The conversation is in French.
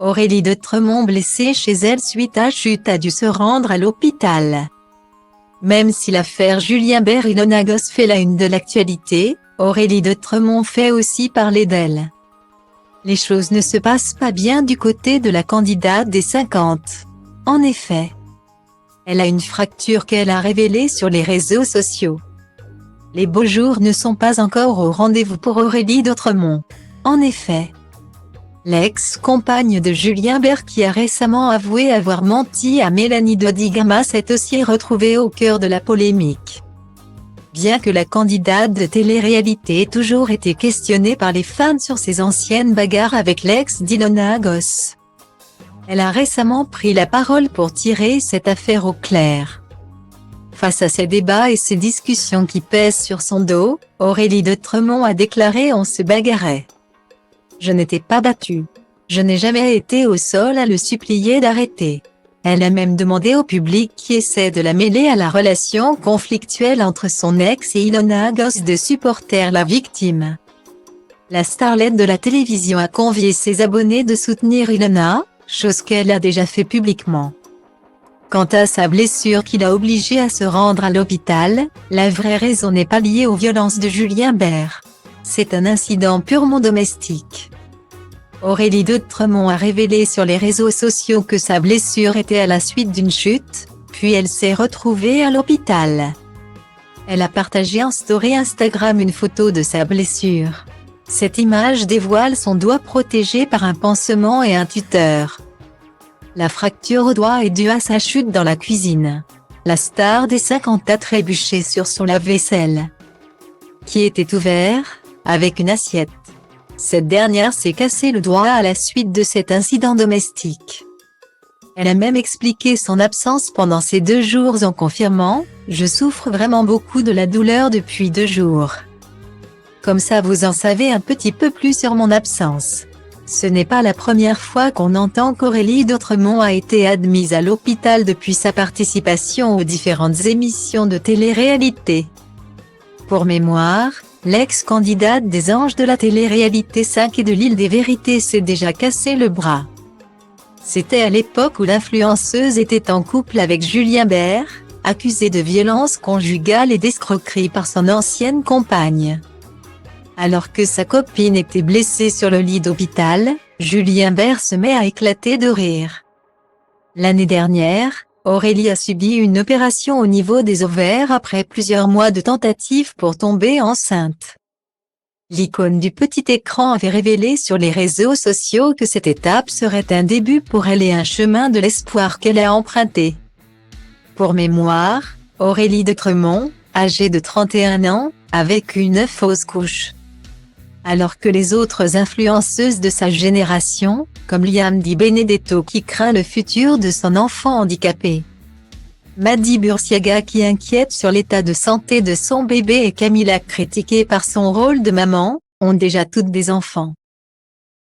Aurélie de Tremont blessée chez elle suite à chute a dû se rendre à l'hôpital. Même si l'affaire Julien Bert et Ilona Goss fait la une de l'actualité, Aurélie de Tremont fait aussi parler d'elle. Les choses ne se passent pas bien du côté de la candidate des 50. En effet, elle a une fracture qu'elle a révélée sur les réseaux sociaux. Les beaux jours ne sont pas encore au rendez-vous pour Aurélie de Tremont. En effet, l'ex-compagne de Julien Bert qui a récemment avoué avoir menti à Mélanie Dodi-Gama s'est aussi retrouvée au cœur de la polémique. Bien que la candidate de télé-réalité ait toujours été questionnée par les fans sur ses anciennes bagarres avec l'ex d'Ilona Goss, elle a récemment pris la parole pour tirer cette affaire au clair. Face à ces débats et ces discussions qui pèsent sur son dos, Aurélie de Tremont a déclaré « On se bagarrait. Je n'étais pas battue. Je n'ai jamais été au sol à le supplier d'arrêter. » Elle a même demandé au public qui essaie de la mêler à la relation conflictuelle entre son ex et Ilona Goss de supporter la victime. La starlette de la télévision a convié ses abonnés de soutenir Ilona, chose qu'elle a déjà fait publiquement. Quant à sa blessure qui l'a obligée à se rendre à l'hôpital, la vraie raison n'est pas liée aux violences de Julien Bert. C'est un incident purement domestique. Aurélie de Tremont a révélé sur les réseaux sociaux que sa blessure était à la suite d'une chute, puis elle s'est retrouvée à l'hôpital. Elle a partagé en story Instagram une photo de sa blessure. Cette image dévoile son doigt protégé par un pansement et un tuteur. La fracture au doigt est due à sa chute dans la cuisine. La star des 50 a trébuché sur son lave-vaisselle, qui était ouvert, avec une assiette. Cette dernière s'est cassé le doigt à la suite de cet incident domestique. Elle a même expliqué son absence pendant ces 2 jours en confirmant « Je souffre vraiment beaucoup de la douleur depuis 2 jours. Comme ça vous en savez un petit peu plus sur mon absence. » Ce n'est pas la première fois qu'on entend qu'Aurélie de Tremont a été admise à l'hôpital depuis sa participation aux différentes émissions de télé-réalité. Pour mémoire, l'ex-candidate des Anges de la télé-réalité 5 et de l'Île des Vérités s'est déjà cassé le bras. C'était à l'époque où l'influenceuse était en couple avec Julien Bert, accusé de violence conjugale et d'escroquerie par son ancienne compagne. Alors que sa copine était blessée sur le lit d'hôpital, Julien Bert se met à éclater de rire. L'année dernière, Aurélie a subi une opération au niveau des ovaires après plusieurs mois de tentatives pour tomber enceinte. L'icône du petit écran avait révélé sur les réseaux sociaux que cette étape serait un début pour elle et un chemin de l'espoir qu'elle a emprunté. Pour mémoire, Aurélie de Tremont, âgée de 31 ans, a vécu 9 fausses couches. Alors que les autres influenceuses de sa génération, comme Liam Di Benedetto qui craint le futur de son enfant handicapé, Mady Bursiaga qui inquiète sur l'état de santé de son bébé et Camila critiquée par son rôle de maman, ont déjà toutes des enfants.